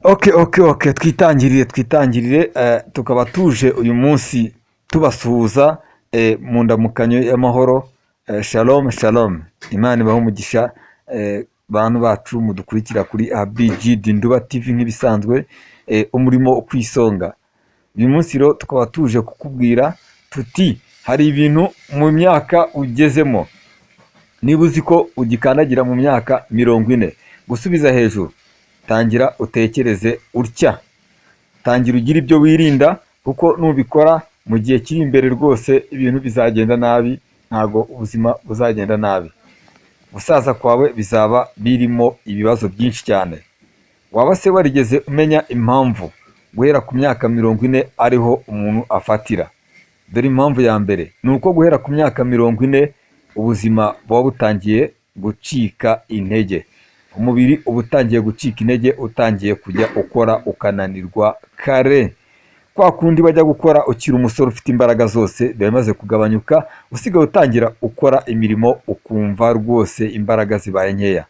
Okay, twitangirire tukaba tuje uyu munsi tubasuhuza mu ndamukanyo y'amahoro. Shalom, Imana ibahe umugisha bantu bacu mudukurikira kuri ABG Dinduba TV nk'ibisanzwe, umurimo ku isonga. Uyu munsi rero tukaba tuje kukubwira tuti hari ibintu mu myaka ugezemo, niba uzi ko ugikandagira mu myaka 40 gusubiza hejuru, tangira utekereze utya, tangira ugira ibyo wirinda, kuko nubikora mu gihe kiri imbere rwose ibintu bizagenda nabi, ntago ubuzima buzagenda nabi, gusaza kwawe bizaba birimo ibibazo byinshi cyane. Waba se warigeze umenya impamvu guhera ku myaka 40 ariho umuntu afatira? Dore impamvu ya mbere ni uko guhera ku myaka 40 ubuzima buba butangiye gucika intege, umubiri uba utangiye gucika intege, utangiye kujya ukora ukananirwa kare. Kwa kundi bajya gukora ukiri umusore ufite imbaraga zose bimaze kugabanyuka, usigaye utangira ukora imirimo ukumva rwose imbaraga zibaye nkeya.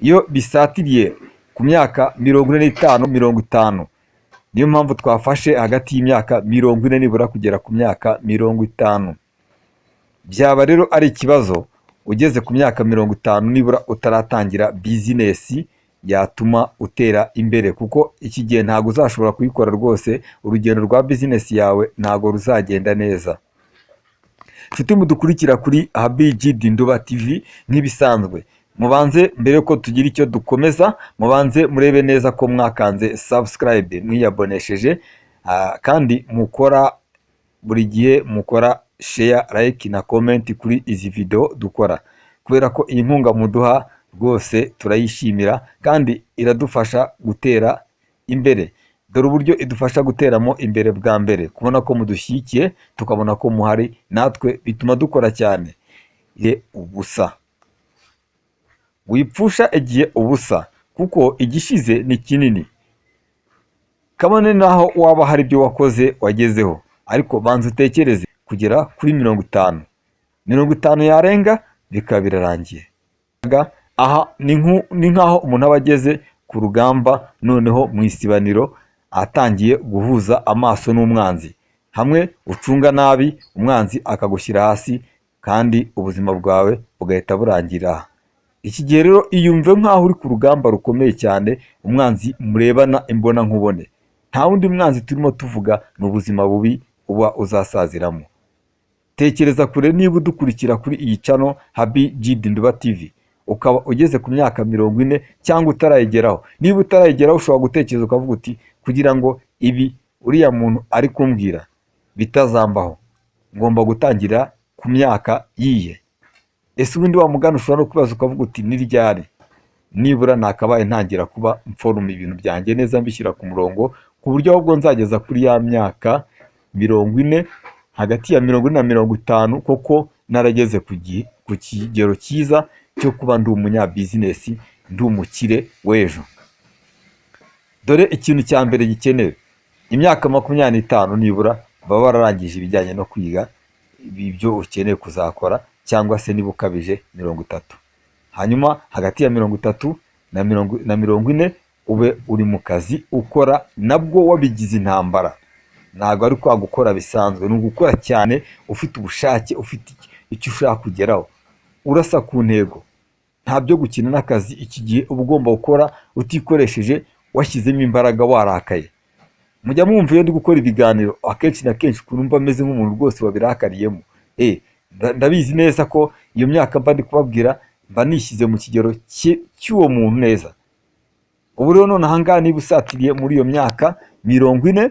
Iyo bisatiriye ku myaka 45 50, niyo mpamvu twafashe hagati y'imyaka 40 nibura kugera ku myaka 50. Byaba rero ari ikibazo ugeze ku myaka 50 nibura utaratangira bizinesi yatuma utera imbere, kuko iki gihe ntabwo uzashobora kuyikora rwose, urugendo rwa bizinesi yawe ntabwo ruzagenda neza. Nshuti mudukurikira kuri ABG Dinduba TV nk'ibisanzwe, mubanze mbere ko tugira icyo dukomeza, mubanze murebe neza ko mwakanze subscribe mwiyabonesheje, kandi mukora buri gihe mukora share, like na comment kuri izi video dukora, kubera ko iyi nkunga muduha rwose turayishimira kandi iradufasha gutera imbere. Dore uburyo idufasha guteramo imbere: bwa mbere kubona ko mudushyigikiye, tukabona ko muhari, natwe bituma dukora cyane. Ubusa wipfusha igihe ubusa, kuko igishize ni kinini, kabone naho waba hari ibyo wakoze wagezeho, ariko banza utekereze kugera kuri 50 yarenga bikaba birarangiye. Aha ni nkaho umuntu aba ageze ku rugamba, noneho mu isibaniro atangiye guhuza amaso n'umwanzi, hamwe ucunga nabi umwanzi akagushyira hasi, kandi ubuzima bwawe bugahita burangira. Iki gihe rero iyumve nkaho uri ku rugamba rukomeye cyane, umwanzi murebana imbona nkubone. Nta wundi mwanzi turimo tuvuga, ni ubuzima bubi uba uzasaziramo. Tekereza kure niba udukurikira kuri iyi channel ABG Dinduba TV, ukaba ugeze ku myaka 40 cyangwa utarayigeraho. Niba utarayigeraho ushobora gutekereza ukavuga uti, kugira ngo ibi uriya muntu ari kumbwira bitazambaho, ngomba gutangira ku myaka yiye. Ese ubundi wa mugana ushobora no kubaza ukavuga uti, ni ryari nibura nakabaye ntangira kuba mforuma ibintu byanjye neza, mbishyira ku murongo, ku buryo ahubwo nzageza kuri ya myaka 40, hagati ya 40 na 50, koko narageze ku kigero cyiza cyo kuba ndi umunyabizinesi, ndi umukire w'ejo. Dore ikintu cya mbere gikenewe: imyaka 25 nibura baba wararangije ibijyanye no kwiga ibyo ukeneye kuzakora, cyangwa se niba ukabije 30. Hanyuma hagati ya 30 na 40 ube uri mu kazi ukora, nabwo wabigize intambara. Ntabwo ari kwa gukora bisanzwe, ni ugukora cyane ufite ubushake, ufite icyo ushaka kugeraho, urasa ku ntego. Nta byo gukina n'akazi. Iki gihe uba ugomba gukora utikoresheje, washyizemo imbaraga, warakaye. Mujya mwumva iyo ndi gukora ibiganiro akenshi na kenshi ukuntu mba meze nk'umuntu rwose wabirakariyemo. Ndabizi neza ko iyo myaka mba ndi kubabwira mba nishyize mu kigero cy'uwo muntu neza. Ubu rero none ahangaha niba usatiriye muri iyo myaka 40,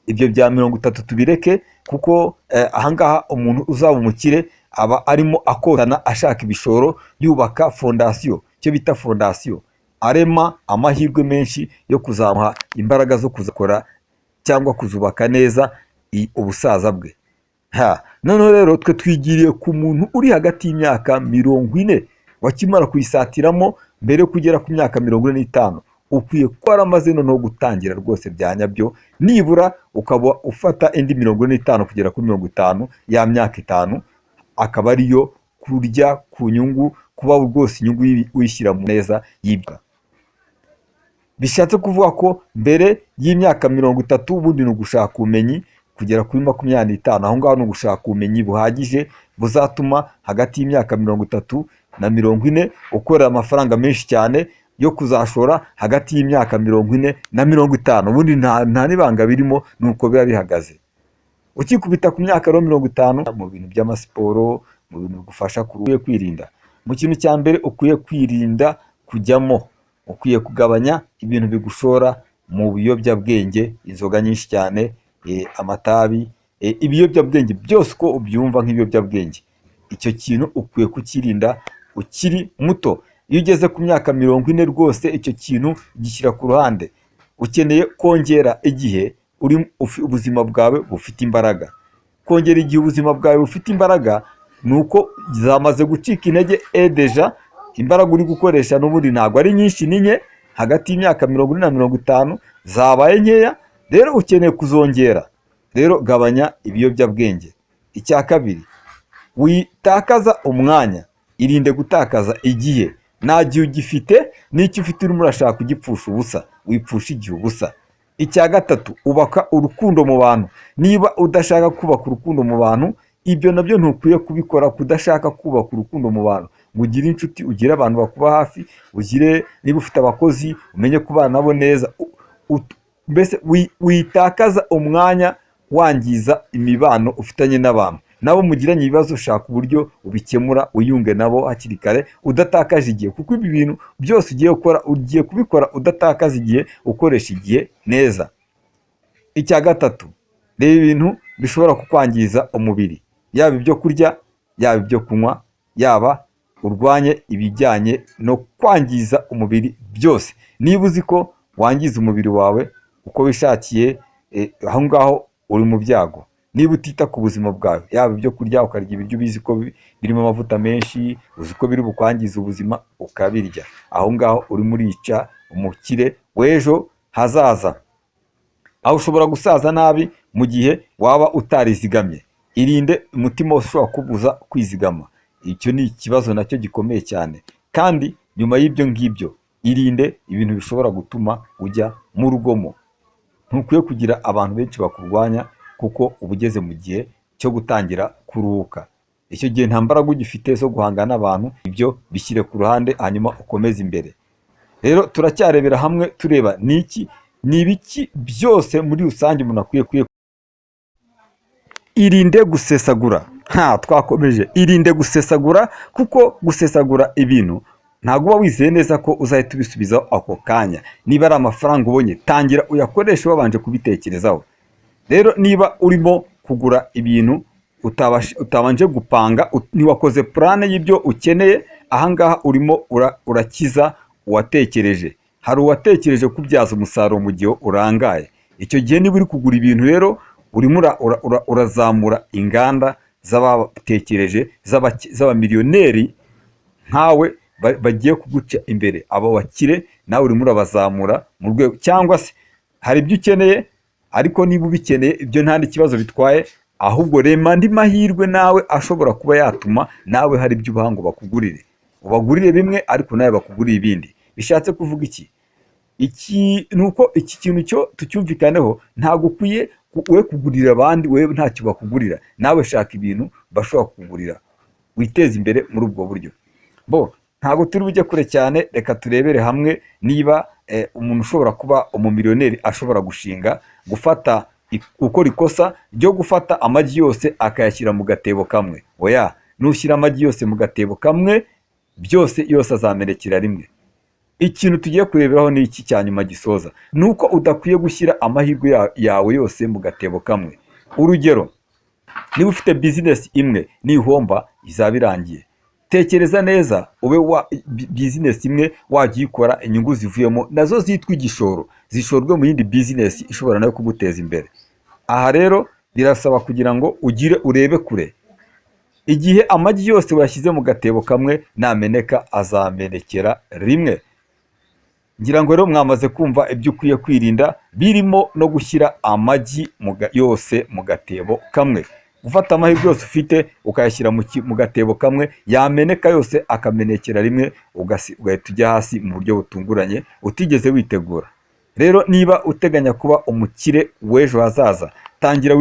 ibyo bya 30 tubireke, kuko ahangaha umuntu uzaba umukire aba arimo akotana, ashaka ibishoro, yubaka fondasiyo, cyo bita fondasiyo, arema amahirwe menshi yo kuzamuha imbaraga zo kuzakora cyangwa kuzubaka neza ubusaza bwe. Noneho rero twe twigiriye ku muntu uri hagati y'imyaka 40, wakimara kuyisatiramo mbere yo kugera ku myaka 45, ukwiye kuba waramaze noneho gutangira rwose bya nyabyo, nibura ukaba ufata indi 45 kugera kuri 50, ya myaka 5 akaba ariyo kurya ku nyungu, kuba rwose inyungu uyishyira mu neza y'ibyo. bishatse kuvuga ko mbere y'imyaka 30 ubundi ni ugushaka ubumenyi kugera kuri 25. Aho ngaho ni ugushaka ubumenyi buhagije buzatuma hagati y'imyaka 30 na 40 ukorera amafaranga menshi cyane yo kuzashora hagati y'imyaka 40 na 50. Ubundi nta nibanga birimo, nuko biba bihagaze. Ukikubita ku myaka 50 mu bintu by'amasiporo, mu bintu bigufasha kwirinda. Mu kintu cya mbere ukwiye kwirinda kujyamo, ukwiye kugabanya ibintu bigushora mu biyobyabwenge, inzoga nyinshi cyane, amatabi, ibiyobyabwenge byose uko ubyumva nk'ibiyobyabwenge. Icyo kintu ukwiye kukirinda ukiri muto. Iyo ugeze ku myaka 40 rwose icyo kintu gishyira ku ruhande. Ukeneye kongera igihe ubuzima bwawe bufite imbaraga. Kongera igihe ubuzima bwawe bufite imbaraga nuko zamaze gucika intege deja. Imbaraga uri gukoresha n'ubundi ntabwo ari nyinshi, ni nke. Hagati y'imyaka 40 na 50 zabaye nkeya, rero ukeneye kuzongera. Rero gabanya ibiyobyabwenge. Icya kabiri, witakaza umwanya, irinde gutakaza igihe. Nta gihe ugifite, n'icyo ufite urimo urashaka kugipfusha ubusa, wipfusha igihe ubusa. Icya gatatu, ubaka urukundo mu bantu. Niba udashaka kubaka urukundo mu bantu, ibyo nabyo ntukwiye kubikora. Kudashaka kubaka urukundo mu bantu, ngo ugire inshuti, ugire abantu bakuba hafi, ugire, niba ufite abakozi umenye kubana nabo neza. Mbese witakaza umwanya wangiza imibano ufitanye n'abantu. Nabo mugiranye ibibazo, ushaka uburyo ubikemura, uyunge nabo hakiri kare udatakaje igihe, kuko ibi bintu byose ugiye gukora ugiye kubikora udatakaza igihe, ukoresha igihe neza. Icya gatatu, reba ibintu bishobora kukwangiza umubiri, yaba ibyo kurya, yaba ibyo kunywa, yaba urwanye ibijyanye no kwangiza umubiri byose. Niba uzi ko wangiza umubiri wawe uko wishakiye, aho ngaho uri mu byago. Niba utita ku buzima bwawe, yaba ibyo kurya ukarya ibiryo ubizi ko birimo amavuta menshi, uzi ko biri bukwangiza ubuzima ukabirya, aho ngaho uri murica umukire w'ejo hazaza. Aho ushobora gusaza nabi mu gihe waba utarizigamye. Irinde umutima wose ushobora kubuza kwizigama. Icyo ni ikibazo nacyo gikomeye cyane. Kandi nyuma y'ibyo ngibyo, irinde ibintu bishobora gutuma ujya mu rugomo. Ntukwiye kugira abantu benshi bakurwanya, kuko uba ugeze mu gihe cyo gutangira kuruhuka. Icyo gihe nta mbaraga ugifite zo guhangana n'abantu, ibyo bishyire ku ruhande hanyuma ukomeze imbere. Rero turacyarebera hamwe tureba ni ibiki byose muri rusange umuntu akwiye. Irinde gusesagura. Twakomeje. Irinde gusesagura, kuko gusesagura ibintu ntabwo uba wizeye neza ko uzahita ubisubizaho ako kanya. Niba ari amafaranga ubonye, tangira uyakoreshe wabanje kubitekerezaho. Rero niba urimo kugura ibintu utabanje gupanga, ntiwakoze plane y'ibyo ukeneye, ahangaha urimo urakiza uwatekereje. Hari uwatekereje kubyaza umusaruro mu gihe urangaye. Icyo gihe niba uri kugura ibintu rero urimo urazamura inganda z'abatekereje, z'abamiliyoneri nkawe bagiye kuguca imbere. Abo bakire nawe urimo urabazamura mu rwego. Cyangwa se hari ibyo ukeneye, ariko niba ubikeneye ibyo nta kibazo bitwaye, ahubwo rema andi mahirwe nawe ashobora kuba yatuma nawe hari ibyo ubaha ngo bakugurire. Ubagurire bimwe ariko nawe bakugurire ibindi. Bishatse kuvuga iki nuko iki kintu cyo tucyumvikaneho. Ntabwo ukwiye we kugurira abandi, wewe ntacyo bakugurira. Nawe shaka ibintu bashobora kugurira, witeze imbere muri ubwo buryo. Ntabwo turi bujye kure cyane, reka turebere hamwe niba umuntu ushobora kuba umumiliyoneri ashobora gukora ikosa ryo gufata amagi yose akayashyira mu gatebo kamwe. Oya, nushyira amagi yose mu gatebo kamwe, byose yose azamenekera rimwe. Ikintu tugiye kureberaho ni iki cya nyuma gisoza, nuko udakwiye gushyira amahirwe yawe yose mu gatebo kamwe. Urugero, niba ufite bizinesi imwe, nihomba izaba irangiye. Tekereza neza, ube bizinesi imwe wajya uyikora, inyungu zivuyemo nazo zitwa igishoro, zishorwe mu yindi bizinesi ishobora nayo kuguteza imbere. Aha rero birasaba kugira ngo urebe kure. Igihe amagi yose washyize mu gatebo kamwe, nameneka azamenekera rimwe. Ngira ngo rero mwamaze kumva ibyo ukwiye kwirinda, birimo no gushyira amagi yose mu gatebo kamwe. Gufata amahirwe yose ufite ukayashyira mu gatebo kamwe, yameneka yose akamenekera rimwe, ugahita ujya hasi mu buryo butunguranye utigeze witegura. Rero niba uteganya kuba umukire w'ejo hazaza, tangira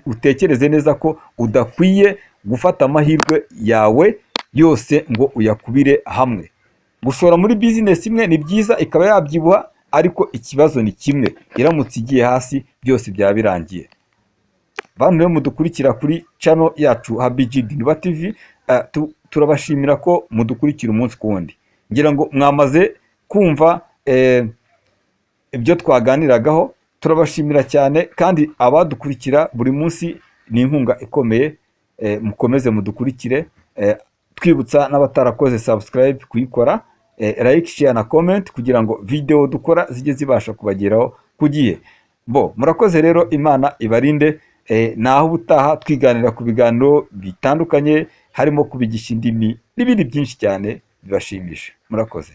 utekereze neza ko udakwiye gufata amahirwe yawe yose ngo uyakubire hamwe. Gushora muri bizinesi imwe ni byiza, ikaba yabyibuha, ariko ikibazo ni kimwe, iramutse igiye hasi byose byaba birangiye. Bantu rero mudukurikira kuri channel yacu HBG Diniba TV, turabashimira ko mudukurikira umunsi ku wundi. Ngira ngo mwamaze kumva ibyo twaganiragaho, turabashimira cyane, kandi abadukurikira buri munsi ni inkunga ikomeye. Mukomeze mudukurikire, twibutsa n'abatarakoze subscribe kuyikora, like, share na comment, kugira ngo video dukora zijye zibasha kubageraho ku gihe. Murakoze rero, Imana ibarinde. Naho ubutaha twiganira ku biganiro bitandukanye, harimo kubigisha indimi n'ibindi byinshi cyane bibashimisha. Murakoze.